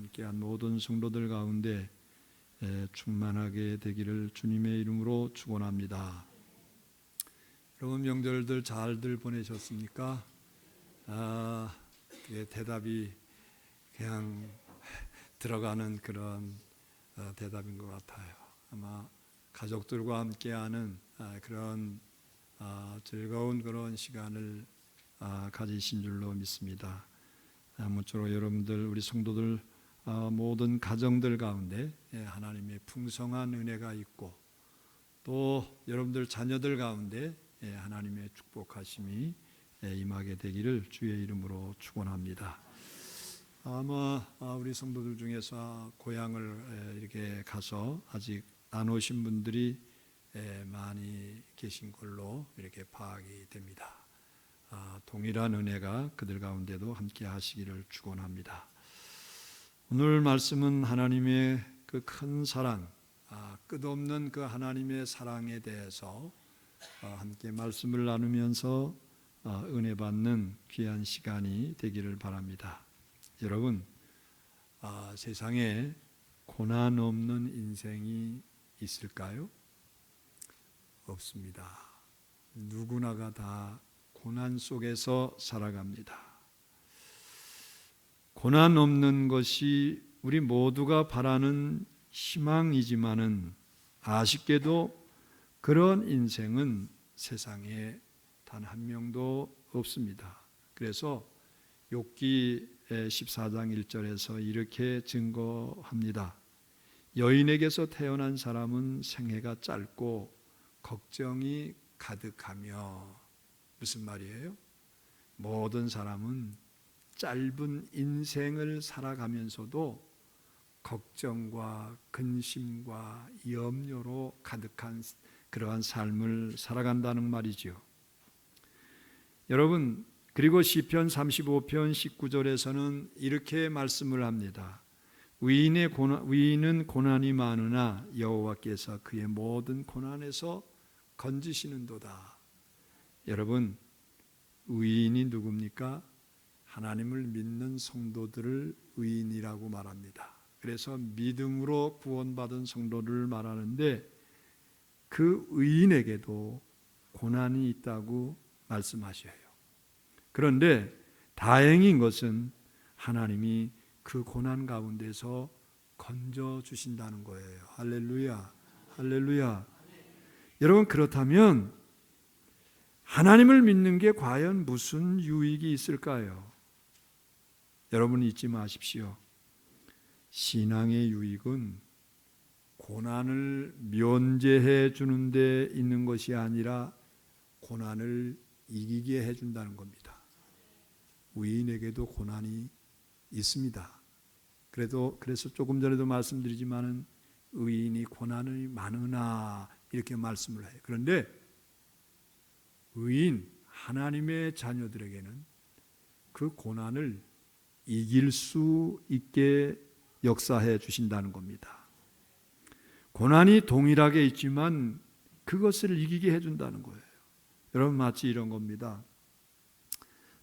함께한 모든 성도들 가운데 충만하게 되기를 주님의 이름으로 축원합니다. 여러분 명절들 잘들 보내셨습니까? 대답이 그냥 들어가는 그런 대답인 것 같아요. 아마 가족들과 함께하는 그런 즐거운 그런 시간을 가지신 줄로 믿습니다. 아무쪼록 여러분들 우리 성도들 모든 가정들 가운데 하나님의 풍성한 은혜가 있고 또 여러분들 자녀들 가운데 하나님의 축복하심이 임하게 되기를 주의 이름으로 축원합니다. 아마 우리 성도들 중에서 고향을 이렇게 가서 아직 안 오신 분들이 많이 계신 걸로 이렇게 파악이 됩니다. 동일한 은혜가 그들 가운데도 함께 하시기를 축원합니다. 오늘 말씀은 하나님의 그 큰 사랑, 끝없는 그 하나님의 사랑에 대해서 함께 말씀을 나누면서 은혜 받는 귀한 시간이 되기를 바랍니다. 여러분, 세상에 고난 없는 인생이 있을까요? 없습니다. 누구나가 다 고난 속에서 살아갑니다. 고난 없는 것이 우리 모두가 바라는 희망이지만은 아쉽게도 그런 인생은 세상에 단 한 명도 없습니다. 그래서 욥기 14장 1절에서 이렇게 증거합니다. 여인에게서 태어난 사람은 생애가 짧고 걱정이 가득하며. 무슨 말이에요? 모든 사람은 짧은 인생을 살아가면서도 걱정과 근심과 염려로 가득한 그러한 삶을 살아간다는 말이죠. 여러분, 그리고 시편 35편 19절에서는 이렇게 말씀을 합니다. 의인은 고난이 많으나 여호와께서 그의 모든 고난에서 건지시는도다. 여러분, 의인이 누굽니까? 하나님을 믿는 성도들을 의인이라고 말합니다. 그래서 믿음으로 구원받은 성도를 말하는데 그 의인에게도 고난이 있다고 말씀하셔요. 그런데 다행인 것은 하나님이 그 고난 가운데서 건져주신다는 거예요. 할렐루야, 할렐루야. 여러분, 그렇다면 하나님을 믿는 게 과연 무슨 유익이 있을까요? 여러분 잊지 마십시오. 신앙의 유익은 고난을 면제해 주는 데 있는 것이 아니라 고난을 이기게 해준다는 겁니다. 의인에게도 고난이 있습니다. 그래서 조금 전에도 말씀드리지만은 의인이 고난이 많으나 이렇게 말씀을 해요. 그런데 의인 하나님의 자녀들에게는 그 고난을 이길 수 있게 역사해 주신다는 겁니다. 고난이 동일하게 있지만 그것을 이기게 해준다는 거예요. 여러분, 마치 이런 겁니다.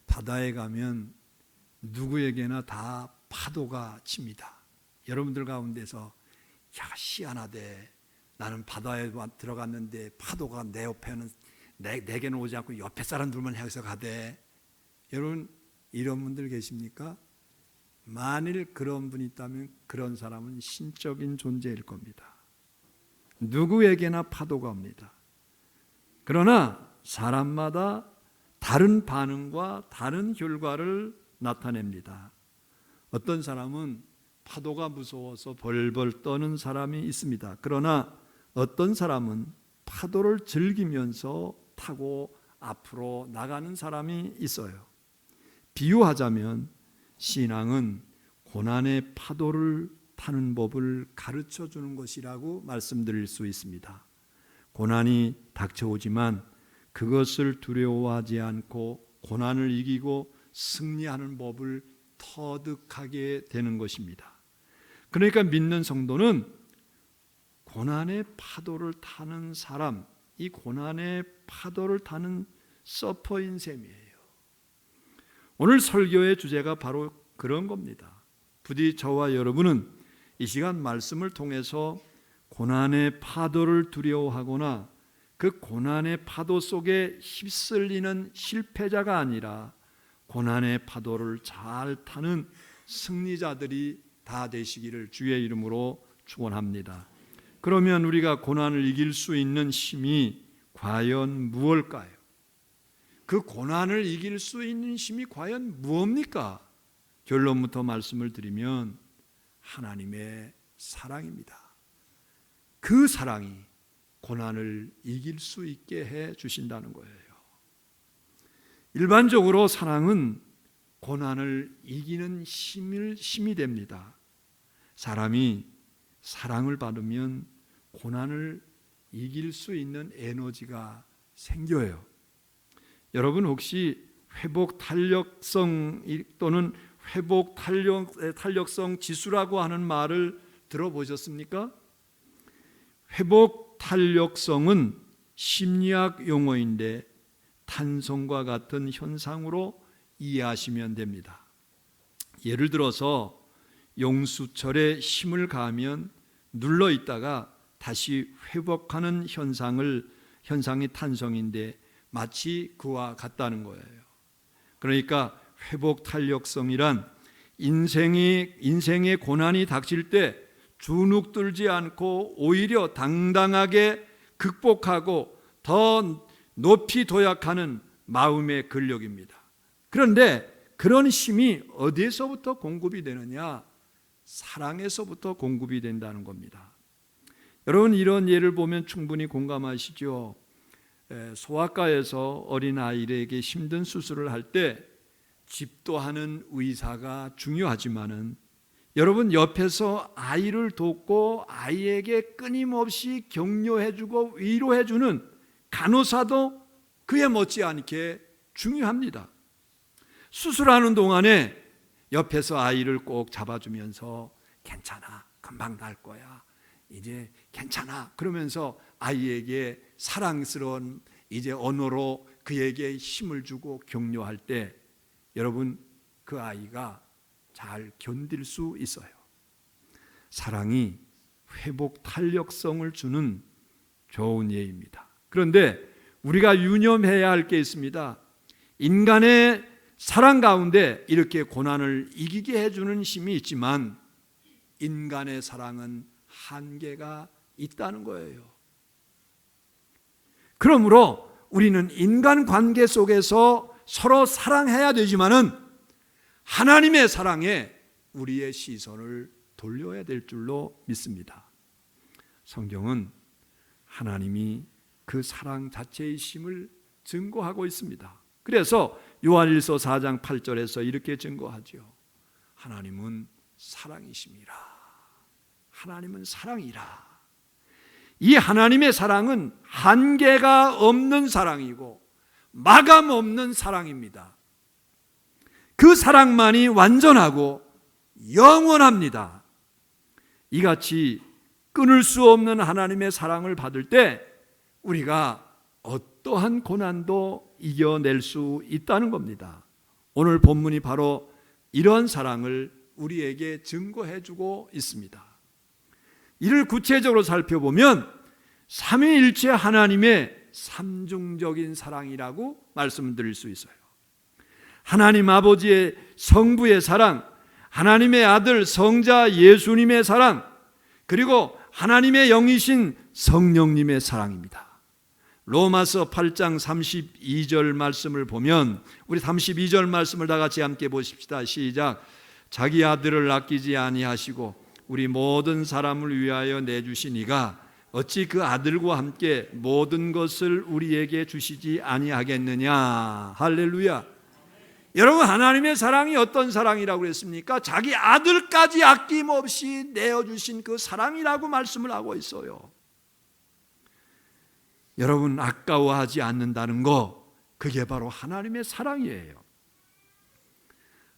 바다에 가면 누구에게나 다 파도가 칩니다. 여러분들 가운데서 희한하대, 나는 바다에 들어갔는데 파도가 내 옆에는 내게는 오지 않고 옆에 사람들만 향해서 가대. 여러분, 이런 분들 계십니까? 만일 그런 분이 있다면 그런 사람은 신적인 존재일 겁니다. 누구에게나 파도가 옵니다. 그러나 사람마다 다른 반응과 다른 결과를 나타냅니다. 어떤 사람은 파도가 무서워서 벌벌 떠는 사람이 있습니다. 그러나 어떤 사람은 파도를 즐기면서 타고 앞으로 나가는 사람이 있어요. 비유하자면 신앙은 고난의 파도를 타는 법을 가르쳐 주는 것이라고 말씀드릴 수 있습니다. 고난이 닥쳐오지만 그것을 두려워하지 않고 고난을 이기고 승리하는 법을 터득하게 되는 것입니다. 그러니까 믿는 성도는 고난의 파도를 타는 사람, 이 고난의 파도를 타는 서퍼인 셈이에요. 오늘 설교의 주제가 바로 그런 겁니다. 부디 저와 여러분은 이 시간 말씀을 통해서 고난의 파도를 두려워하거나 그 고난의 파도 속에 휩쓸리는 실패자가 아니라 고난의 파도를 잘 타는 승리자들이 다 되시기를 주의 이름으로 축원합니다. 그러면 우리가 고난을 이길 수 있는 힘이 과연 무엇일까요? 그 고난을 이길 수 있는 힘이 과연 무엇입니까? 결론부터 말씀을 드리면 하나님의 사랑입니다. 그 사랑이 고난을 이길 수 있게 해 주신다는 거예요. 일반적으로 사랑은 고난을 이기는 힘이 됩니다. 사람이 사랑을 받으면 고난을 이길 수 있는 에너지가 생겨요. 여러분 혹시 회복 탄력성 또는 회복 탄력성 지수라고 하는 말을 들어보셨습니까? 회복 탄력성은 심리학 용어인데 탄성과 같은 현상으로 이해하시면 됩니다. 예를 들어서 용수철에 힘을 가하면 눌러 있다가 다시 회복하는 현상이 탄성인데 마치 그와 같다는 거예요. 그러니까 회복 탄력성이란 인생의 고난이 닥칠 때 주눅들지 않고 오히려 당당하게 극복하고 더 높이 도약하는 마음의 근력입니다. 그런데 그런 힘이 어디에서부터 공급이 되느냐? 사랑에서부터 공급이 된다는 겁니다. 여러분 이런 예를 보면 충분히 공감하시죠? 소아과에서 어린아이에게 힘든 수술을 할 때 집도하는 의사가 중요하지만은 여러분 옆에서 아이를 돕고 아이에게 끊임없이 격려해주고 위로해주는 간호사도 그에 못지않게 중요합니다. 수술하는 동안에 옆에서 아이를 꼭 잡아주면서 괜찮아, 금방 날 거야, 이제 괜찮아 그러면서 아이에게 사랑스러운 이제 언어로 그에게 힘을 주고 격려할 때 여러분 그 아이가 잘 견딜 수 있어요. 사랑이 회복 탄력성을 주는 좋은 예입니다. 그런데 우리가 유념해야 할 게 있습니다. 인간의 사랑 가운데 이렇게 고난을 이기게 해주는 힘이 있지만 인간의 사랑은 한계가 있다는 거예요. 그러므로 우리는 인간관계 속에서 서로 사랑해야 되지만은 하나님의 사랑에 우리의 시선을 돌려야 될 줄로 믿습니다. 성경은 하나님이 그 사랑 자체의 힘을 증거하고 있습니다. 그래서 요한일서 4장 8절에서 이렇게 증거하죠. 하나님은 사랑이심이라. 하나님은 사랑이라. 이 하나님의 사랑은 한계가 없는 사랑이고 마감 없는 사랑입니다. 그 사랑만이 완전하고 영원합니다. 이같이 끊을 수 없는 하나님의 사랑을 받을 때 우리가 어떠한 고난도 이겨낼 수 있다는 겁니다. 오늘 본문이 바로 이런 사랑을 우리에게 증거해주고 있습니다. 이를 구체적으로 살펴보면 삼위일체 하나님의 삼중적인 사랑이라고 말씀드릴 수 있어요. 하나님 아버지의 성부의 사랑, 하나님의 아들 성자 예수님의 사랑, 그리고 하나님의 영이신 성령님의 사랑입니다. 로마서 8장 32절 말씀을 보면 우리 32절 말씀을 다 같이 함께 보십시다. 시작. 자기 아들을 아끼지 아니하시고 우리 모든 사람을 위하여 내주신 이가 어찌 그 아들과 함께 모든 것을 우리에게 주시지 아니하겠느냐. 할렐루야. 여러분 하나님의 사랑이 어떤 사랑이라고 그랬습니까? 자기 아들까지 아낌없이 내어주신 그 사랑이라고 말씀을 하고 있어요. 여러분 아까워하지 않는다는 거, 그게 바로 하나님의 사랑이에요.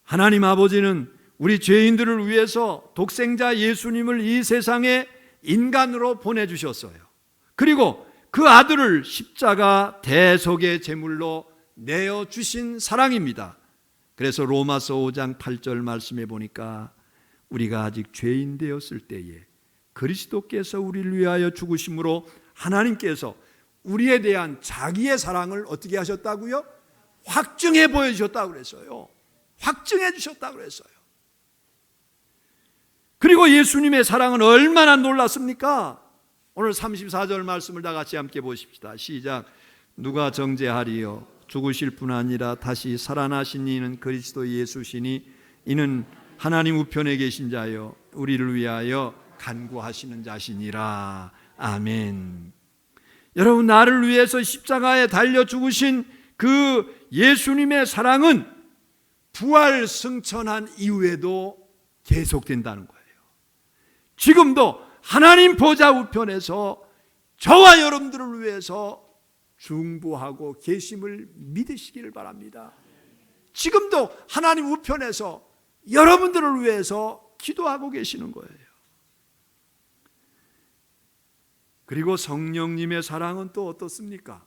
하나님 아버지는 우리 죄인들을 위해서 독생자 예수님을 이 세상에 인간으로 보내주셨어요. 그리고 그 아들을 십자가 대속의 제물로 내어주신 사랑입니다. 그래서 로마서 5장 8절 말씀해 보니까 우리가 아직 죄인 되었을 때에 그리스도께서 우리를 위하여 죽으심으로 하나님께서 우리에 대한 자기의 사랑을 어떻게 하셨다고요? 확증해 보여주셨다고 그랬어요. 확증해 주셨다고 그랬어요. 그리고 예수님의 사랑은 얼마나 놀랐습니까? 오늘 34절 말씀을 다 같이 함께 보십시다. 시작. 누가 정죄하리요? 죽으실 뿐 아니라 다시 살아나신 이는 그리스도 예수시니 이는 하나님 우편에 계신 자요 우리를 위하여 간구하시는 자시니라. 아멘. 여러분, 나를 위해서 십자가에 달려 죽으신 그 예수님의 사랑은 부활 승천한 이후에도 계속된다는 거예요. 지금도 하나님 보좌 우편에서 저와 여러분들을 위해서 중보하고 계심을 믿으시기를 바랍니다. 지금도 하나님 우편에서 여러분들을 위해서 기도하고 계시는 거예요. 그리고 성령님의 사랑은 또 어떻습니까?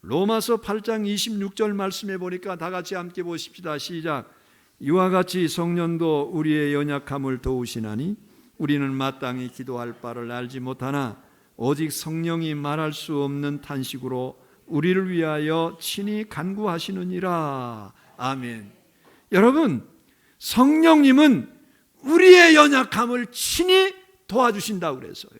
로마서 8장 26절 말씀에 보니까 다 같이 함께 보십시다. 시작. 이와 같이 성령도 우리의 연약함을 도우시나니 우리는 마땅히 기도할 바를 알지 못하나 오직 성령이 말할 수 없는 탄식으로 우리를 위하여 친히 간구하시느니라. 아멘. 여러분, 성령님은 우리의 연약함을 친히 도와주신다고 그랬어요.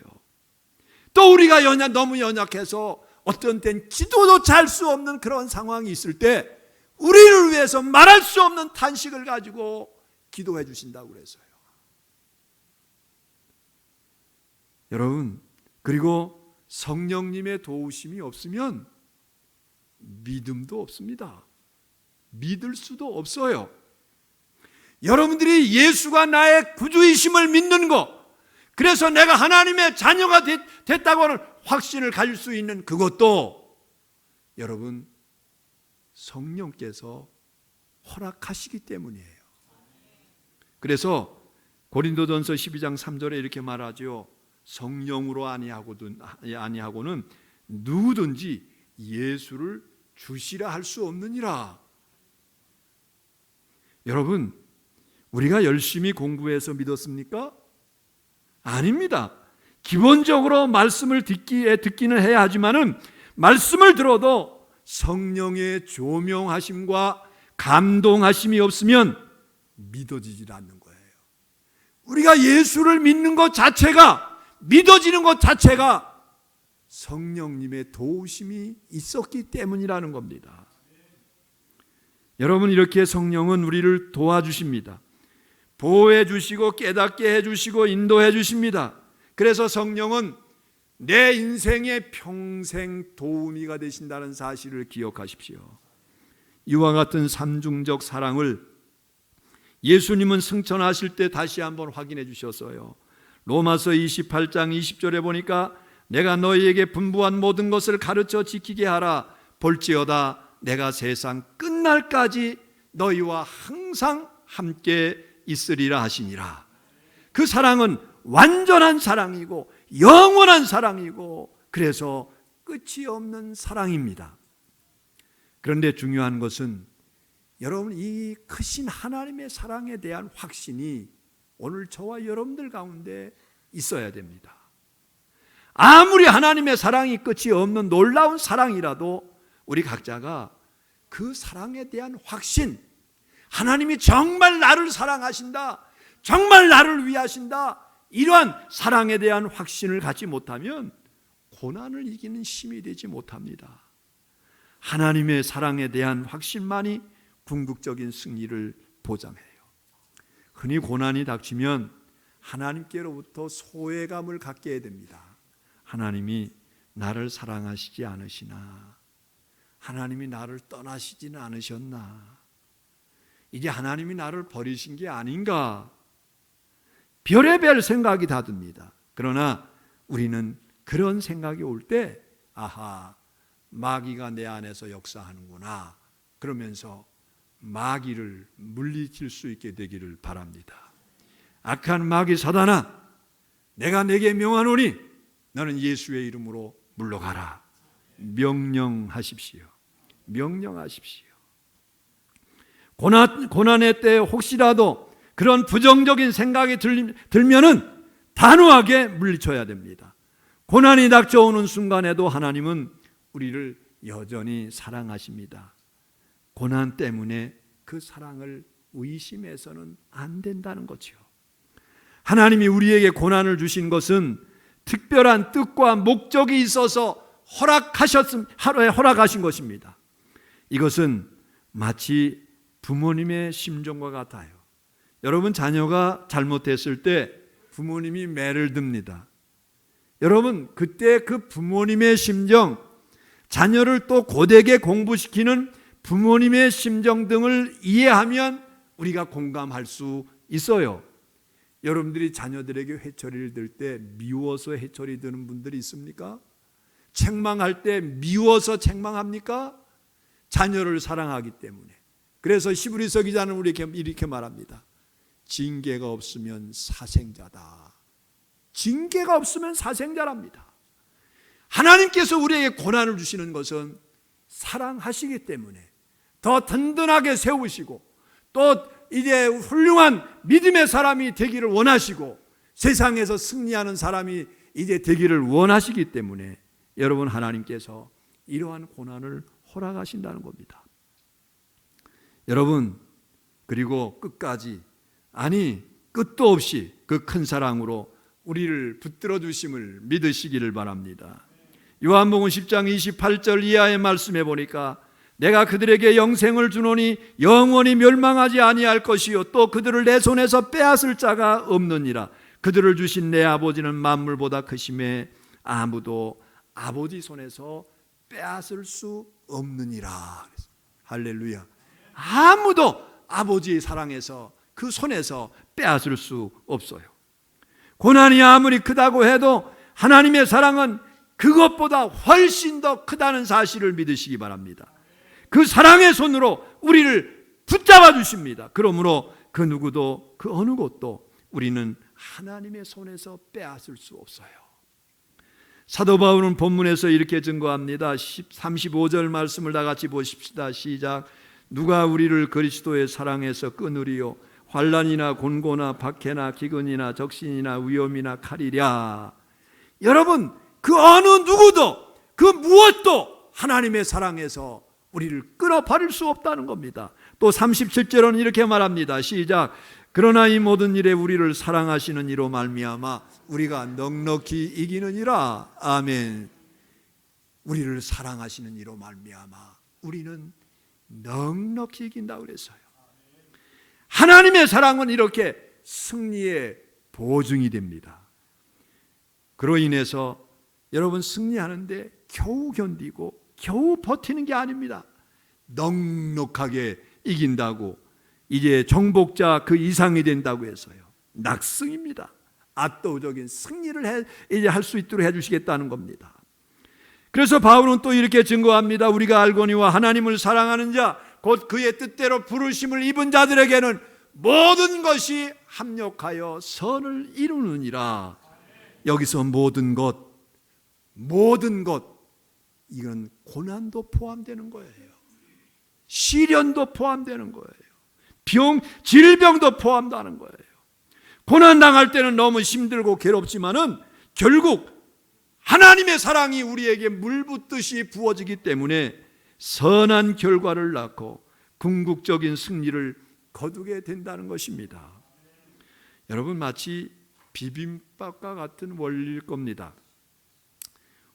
또 우리가 너무 연약해서 어떤 땐 기도도 잘 수 없는 그런 상황이 있을 때 우리를 위해서 말할 수 없는 탄식을 가지고 기도해 주신다고 그랬어요. 여러분, 그리고 성령님의 도우심이 없으면 믿음도 없습니다. 믿을 수도 없어요. 여러분들이 예수가 나의 구주이심을 믿는 것, 그래서 내가 하나님의 자녀가 됐다고 하는 확신을 가질 수 있는 그것도 여러분 성령께서 허락하시기 때문이에요. 그래서 고린도전서 12장 3절에 이렇게 말하죠. 성령으로 아니하고는 누구든지 예수를 주시라 할 수 없느니라. 여러분, 우리가 열심히 공부해서 믿었습니까? 아닙니다. 기본적으로 말씀을 듣기는 해야 하지만은 말씀을 들어도 성령의 조명하심과 감동하심이 없으면 믿어지질 않는 거예요. 우리가 예수를 믿는 것 자체가, 믿어지는 것 자체가 성령님의 도우심이 있었기 때문이라는 겁니다. 여러분, 이렇게 성령은 우리를 도와주십니다. 보호해 주시고 깨닫게 해주시고 인도해 주십니다. 그래서 성령은 내 인생의 평생 도우미가 되신다는 사실을 기억하십시오. 이와 같은 삼중적 사랑을 예수님은 승천하실 때 다시 한번 확인해 주셨어요. 로마서 28장 20절에 보니까 내가 너희에게 분부한 모든 것을 가르쳐 지키게 하라. 볼지어다 내가 세상 끝날까지 너희와 항상 함께 있으리라 하시니라. 그 사랑은 완전한 사랑이고 영원한 사랑이고 그래서 끝이 없는 사랑입니다. 그런데 중요한 것은 여러분, 이 크신 하나님의 사랑에 대한 확신이 오늘 저와 여러분들 가운데 있어야 됩니다. 아무리 하나님의 사랑이 끝이 없는 놀라운 사랑이라도 우리 각자가 그 사랑에 대한 확신, 하나님이 정말 나를 사랑하신다, 정말 나를 위하신다, 이러한 사랑에 대한 확신을 갖지 못하면 고난을 이기는 힘이 되지 못합니다. 하나님의 사랑에 대한 확신만이 궁극적인 승리를 보장해요. 흔히 고난이 닥치면 하나님께로부터 소외감을 갖게 해야 됩니다. 하나님이 나를 사랑하시지 않으시나? 하나님이 나를 떠나시지는 않으셨나? 이게 하나님이 나를 버리신 게 아닌가? 별의별 생각이 다 듭니다. 그러나 우리는 그런 생각이 올 때 아하, 마귀가 내 안에서 역사하는구나, 그러면서 마귀를 물리칠 수 있게 되기를 바랍니다. 악한 마귀 사단아, 내가 내게 명하노니 너는 예수의 이름으로 물러가라. 명령하십시오. 명령하십시오. 고난의 때 혹시라도 그런 부정적인 생각이 들면은 단호하게 물리쳐야 됩니다. 고난이 닥쳐오는 순간에도 하나님은 우리를 여전히 사랑하십니다. 고난 때문에 그 사랑을 의심해서는 안 된다는 거죠. 하나님이 우리에게 고난을 주신 것은 특별한 뜻과 목적이 있어서 허락하신 것입니다. 이것은 마치 부모님의 심정과 같아요. 여러분, 자녀가 잘못했을 때 부모님이 매를 듭니다. 여러분, 그때 그 부모님의 심정, 자녀를 또 고되게 공부시키는 부모님의 심정 등을 이해하면 우리가 공감할 수 있어요. 여러분들이 자녀들에게 회초리를 들 때 미워서 회초리 드는 분들이 있습니까? 책망할 때 미워서 책망합니까? 자녀를 사랑하기 때문에. 그래서 히브리서 기자는 우리에게 이렇게 말합니다. 징계가 없으면 사생자다. 징계가 없으면 사생자랍니다. 하나님께서 우리에게 고난을 주시는 것은 사랑하시기 때문에 더 든든하게 세우시고 또 이제 훌륭한 믿음의 사람이 되기를 원하시고 세상에서 승리하는 사람이 이제 되기를 원하시기 때문에 여러분, 하나님께서 이러한 고난을 허락하신다는 겁니다. 여러분, 그리고 끝까지, 아니 끝도 없이 그 큰 사랑으로 우리를 붙들어 주심을 믿으시기를 바랍니다. 요한복음 10장 28절 이하의 말씀에 보니까 내가 그들에게 영생을 주노니 영원히 멸망하지 아니할 것이요 또 그들을 내 손에서 빼앗을 자가 없느니라. 그들을 주신 내 아버지는 만물보다 크심에 아무도 아버지 손에서 빼앗을 수 없느니라. 할렐루야. 아무도 아버지의 사랑에서 그 손에서 빼앗을 수 없어요. 고난이 아무리 크다고 해도 하나님의 사랑은 그것보다 훨씬 더 크다는 사실을 믿으시기 바랍니다. 그 사랑의 손으로 우리를 붙잡아 주십니다. 그러므로 그 누구도 그 어느 것도 우리는 하나님의 손에서 빼앗을 수 없어요. 사도 바울은 본문에서 이렇게 증거합니다. 35절 말씀을 다 같이 보십시다. 시작. 누가 우리를 그리스도의 사랑에서 끊으리요? 환난이나 곤고나 박해나 기근이나 적신이나 위험이나 칼이랴. 여러분, 그 어느 누구도 그 무엇도 하나님의 사랑에서 우리를 끊어버릴 수 없다는 겁니다. 또 37절은 이렇게 말합니다. 시작. 그러나 이 모든 일에 우리를 사랑하시는 이로 말미암아 우리가 넉넉히 이기느니라. 아멘. 우리를 사랑하시는 이로 말미암아 우리는 넉넉히 이긴다고 그랬어요. 하나님의 사랑은 이렇게 승리의 보증이 됩니다. 그로 인해서 여러분, 승리하는데 겨우 견디고 겨우 버티는 게 아닙니다. 넉넉하게 이긴다고, 이제 정복자 그 이상이 된다고 해서요. 낙승입니다. 압도적인 승리를 이제 할 수 있도록 해주시겠다는 겁니다. 그래서 바울은 또 이렇게 증거합니다. 우리가 알거니와 하나님을 사랑하는 자, 곧 그의 뜻대로 부르심을 입은 자들에게는 모든 것이 합력하여 선을 이루느니라. 여기서 모든 것, 이건 고난도 포함되는 거예요. 시련도 포함되는 거예요. 질병도 포함되는 거예요. 고난당할 때는 너무 힘들고 괴롭지만은 결국 하나님의 사랑이 우리에게 물붓듯이 부어지기 때문에 선한 결과를 낳고 궁극적인 승리를 거두게 된다는 것입니다. 여러분, 마치 비빔밥과 같은 원리일 겁니다.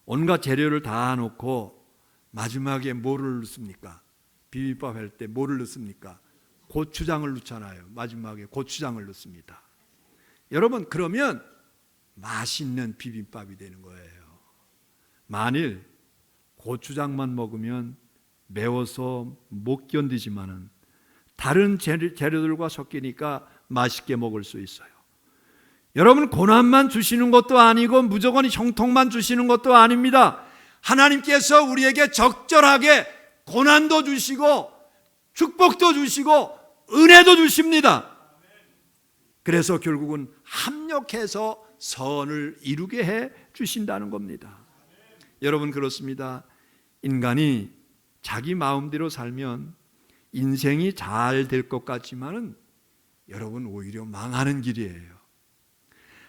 온갖 재료를 다 놓고 마지막에 뭐를 넣습니까? 비빔밥 할 때 뭐를 넣습니까? 고추장을 넣잖아요. 마지막에 고추장을 넣습니다. 여러분, 그러면 맛있는 비빔밥이 되는 거예요. 만일 고추장만 먹으면 매워서 못 견디지만은 다른 재료들과 섞이니까 맛있게 먹을 수 있어요. 여러분, 고난만 주시는 것도 아니고 무조건 형통만 주시는 것도 아닙니다. 하나님께서 우리에게 적절하게 고난도 주시고 축복도 주시고 은혜도 주십니다. 그래서 결국은 합력해서 선을 이루게 해 주신다는 겁니다. 여러분, 그렇습니다. 인간이 자기 마음대로 살면 인생이 잘 될 것 같지만은 여러분 오히려 망하는 길이에요.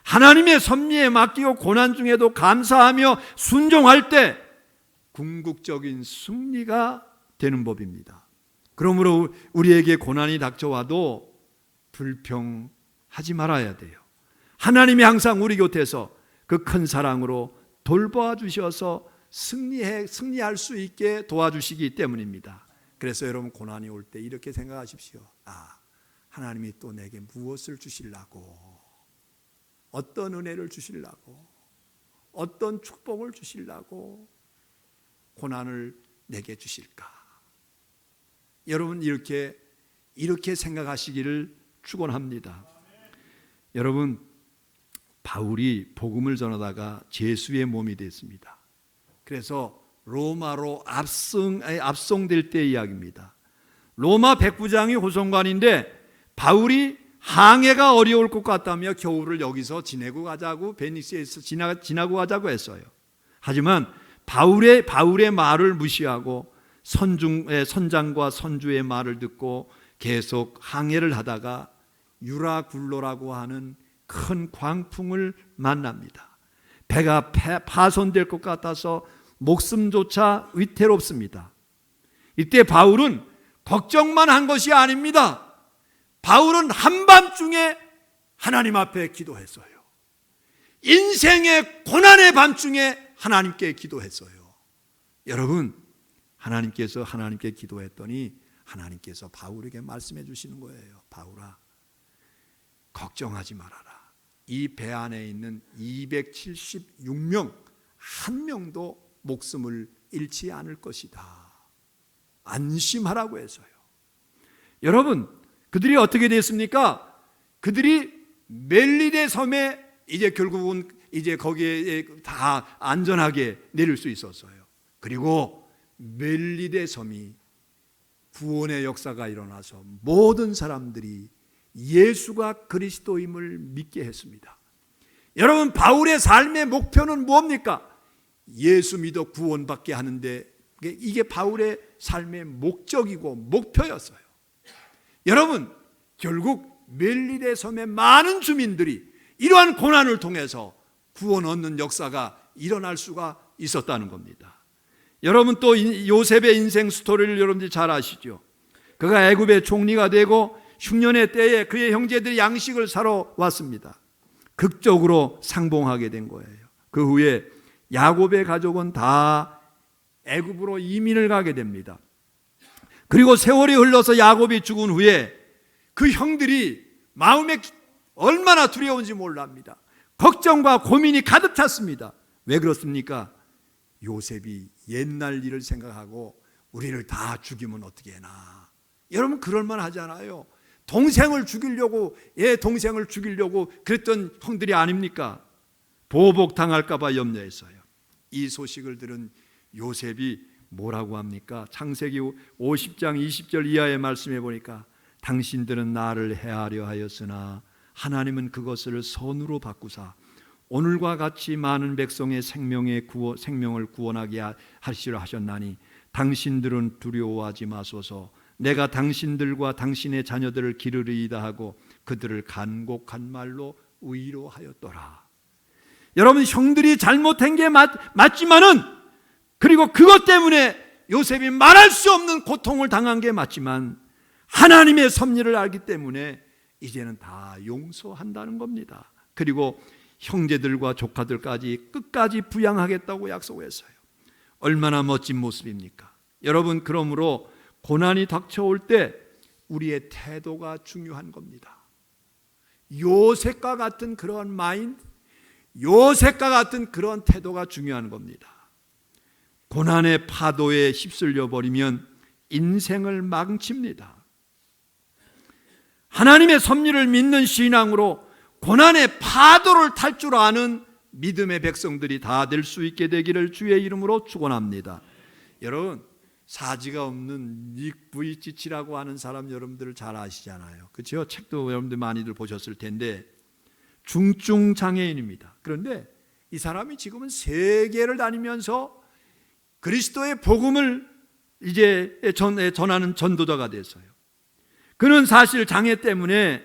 하나님의 섭리에 맡기고 고난 중에도 감사하며 순종할 때 궁극적인 승리가 되는 법입니다. 그러므로 우리에게 고난이 닥쳐와도 불평하지 말아야 돼요. 하나님이 항상 우리 곁에서 그 큰 사랑으로 돌보아 주셔서 승리할 수 있게 도와주시기 때문입니다. 그래서 여러분 고난이 올 때 이렇게 생각하십시오. 하나님이 또 내게 무엇을 주시려고, 어떤 은혜를 주시려고, 어떤 축복을 주시려고 고난을 내게 주실까? 여러분 이렇게 생각하시기를 축원합니다. 여러분 바울이 복음을 전하다가 죄수의 몸이 됐습니다. 그래서 로마로 압송될 때 이야기입니다. 로마 백부장이 호송관인데 바울이 항해가 어려울 것 같다며 겨울을 여기서 지내고 가자고, 베니스에서 지나고 가자고 했어요. 하지만 바울의 말을 무시하고 선장과 선주의 말을 듣고 계속 항해를 하다가 유라굴로라고 하는 큰 광풍을 만납니다. 배가 파손될 것 같아서 목숨조차 위태롭습니다. 이때 바울은 걱정만 한 것이 아닙니다. 바울은 한밤중에 하나님 앞에 기도했어요. 인생의 고난의 밤중에 하나님께 기도했어요. 여러분 하나님께 기도했더니 하나님께서 바울에게 말씀해 주시는 거예요. 바울아, 걱정하지 말아라. 이 배 안에 있는 276명 한 명도 목숨을 잃지 않을 것이다. 안심하라고 해서요. 여러분 그들이 어떻게 됐습니까? 그들이 멜리데 섬에 이제 결국은 이제 거기에 다 안전하게 내릴 수 있었어요. 그리고 멜리데 섬이 구원의 역사가 일어나서 모든 사람들이 예수가 그리스도임을 믿게 했습니다. 여러분 바울의 삶의 목표는 뭡니까? 예수 믿어 구원받게 하는데 이게 바울의 삶의 목적이고 목표였어요. 여러분 결국 멜리데 섬의 많은 주민들이 이러한 고난을 통해서 구원 얻는 역사가 일어날 수가 있었다는 겁니다. 여러분 또 요셉의 인생 스토리를 여러분들이 잘 아시죠? 그가 애굽의 총리가 되고 흉년의 때에 그의 형제들이 양식을 사러 왔습니다. 극적으로 상봉하게 된 거예요. 그 후에 야곱의 가족은 다 애굽으로 이민을 가게 됩니다. 그리고 세월이 흘러서 야곱이 죽은 후에 그 형들이 마음에 얼마나 두려운지 몰랍니다. 걱정과 고민이 가득 찼습니다. 왜 그렇습니까? 요셉이 옛날 일을 생각하고 우리를 다 죽이면 어떻게 하나. 여러분 그럴만 하잖아요. 동생을 죽이려고 그랬던 형들이 아닙니까? 보복당할까 봐 염려했어요. 이 소식을 들은 요셉이 뭐라고 합니까? 창세기 50장 20절 이하의 말씀해 보니까 당신들은 나를 해하려 하였으나 하나님은 그것을 선으로 바꾸사 오늘과 같이 많은 백성의 생명을 구원하게 하시려 하셨나니 당신들은 두려워하지 마소서. 내가 당신들과 당신의 자녀들을 기르리이다 하고 그들을 간곡한 말로 위로하였더라. 여러분 형들이 잘못한 게 맞지만은 그리고 그것 때문에 요셉이 말할 수 없는 고통을 당한 게 맞지만 하나님의 섭리를 알기 때문에 이제는 다 용서한다는 겁니다. 그리고 형제들과 조카들까지 끝까지 부양하겠다고 약속했어요. 얼마나 멋진 모습입니까? 여러분 그러므로 고난이 닥쳐올 때 우리의 태도가 중요한 겁니다. 요셉과 같은 그런 마인드, 요셉과 같은 그런 태도가 중요한 겁니다. 고난의 파도에 휩쓸려 버리면 인생을 망칩니다. 하나님의 섭리를 믿는 신앙으로 고난의 파도를 탈 줄 아는 믿음의 백성들이 다 될 수 있게 되기를 주의 이름으로 축원합니다. 여러분 사지가 없는 닉 부이치치라고 하는 사람 여러분들 잘 아시잖아요. 그렇죠? 책도 여러분들 많이들 보셨을 텐데 중증 장애인입니다. 그런데 이 사람이 지금은 세계를 다니면서 그리스도의 복음을 이제 전하는 전도자가 됐어요. 그는 사실 장애 때문에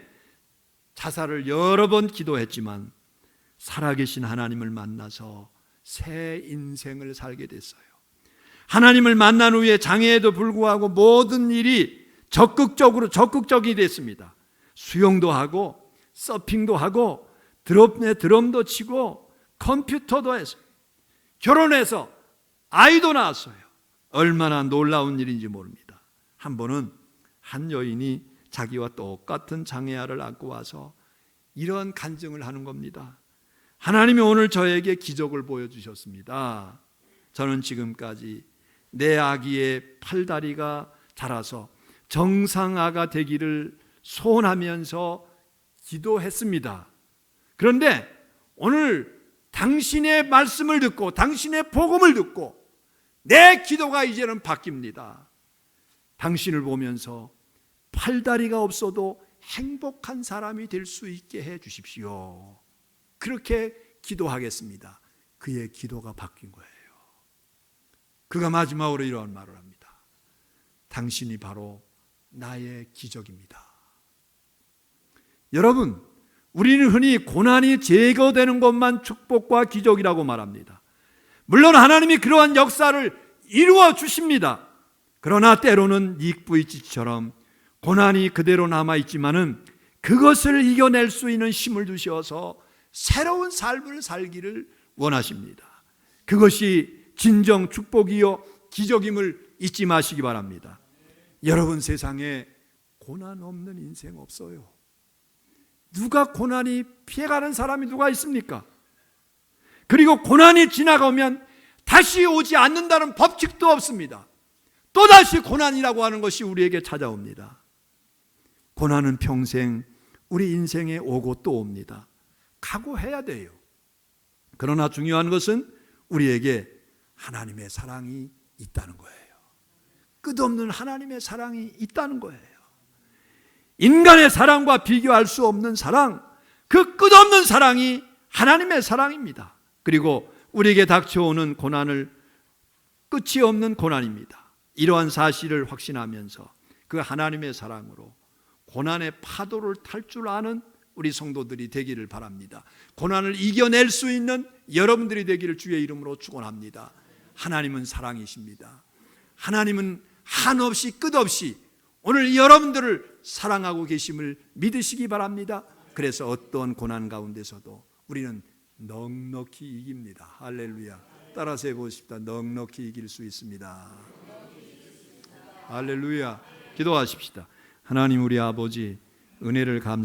자살을 여러 번 기도했지만 살아계신 하나님을 만나서 새 인생을 살게 됐어요. 하나님을 만난 후에 장애에도 불구하고 모든 일이 적극적이 됐습니다. 수영도 하고 서핑도 하고 드럼도 치고 컴퓨터도 했어요. 결혼해서 아이도 낳았어요. 얼마나 놀라운 일인지 모릅니다. 한 번은 한 여인이 자기와 똑같은 장애아를 안고 와서 이런 간증을 하는 겁니다. 하나님이 오늘 저에게 기적을 보여주셨습니다. 저는 지금까지 내 아기의 팔다리가 자라서 정상아가 되기를 소원하면서 기도했습니다. 그런데 오늘 당신의 말씀을 듣고 당신의 복음을 듣고 내 기도가 이제는 바뀝니다. 당신을 보면서 팔다리가 없어도 행복한 사람이 될 수 있게 해 주십시오. 그렇게 기도하겠습니다. 그의 기도가 바뀐 거예요. 그가 마지막으로 이러한 말을 합니다. 당신이 바로 나의 기적입니다. 여러분, 우리는 흔히 고난이 제거되는 것만 축복과 기적이라고 말합니다. 물론 하나님이 그러한 역사를 이루어 주십니다. 그러나 때로는 닉부이치처럼 고난이 그대로 남아있지만은 그것을 이겨낼 수 있는 힘을 주셔서 새로운 삶을 살기를 원하십니다. 그것이 진정 축복이요 기적임을 잊지 마시기 바랍니다. 여러분, 세상에 고난 없는 인생 없어요. 누가 고난이 피해가는 사람이 누가 있습니까? 그리고 고난이 지나가면 다시 오지 않는다는 법칙도 없습니다. 또다시 고난이라고 하는 것이 우리에게 찾아옵니다. 고난은 평생 우리 인생에 오고 또 옵니다. 각오해야 돼요. 그러나 중요한 것은 우리에게 하나님의 사랑이 있다는 거예요. 끝없는 하나님의 사랑이 있다는 거예요. 인간의 사랑과 비교할 수 없는 사랑, 그 끝없는 사랑이 하나님의 사랑입니다. 그리고 우리에게 닥쳐오는 고난을 끝이 없는 고난입니다. 이러한 사실을 확신하면서 그 하나님의 사랑으로 고난의 파도를 탈 줄 아는 우리 성도들이 되기를 바랍니다. 고난을 이겨낼 수 있는 여러분들이 되기를 주의 이름으로 축원합니다. 하나님은 사랑이십니다. 하나님은 한없이 끝없이 오늘 여러분들을 사랑하고 계심을 믿으시기 바랍니다. 그래서 어떤 고난 가운데서도 우리는 넉넉히 이깁니다. 할렐루야. 따라서 해보십시다. 넉넉히 이길 수 있습니다. 할렐루야. 기도하십시다. 하나님, 우리 아버지, 은혜를 감사합니다.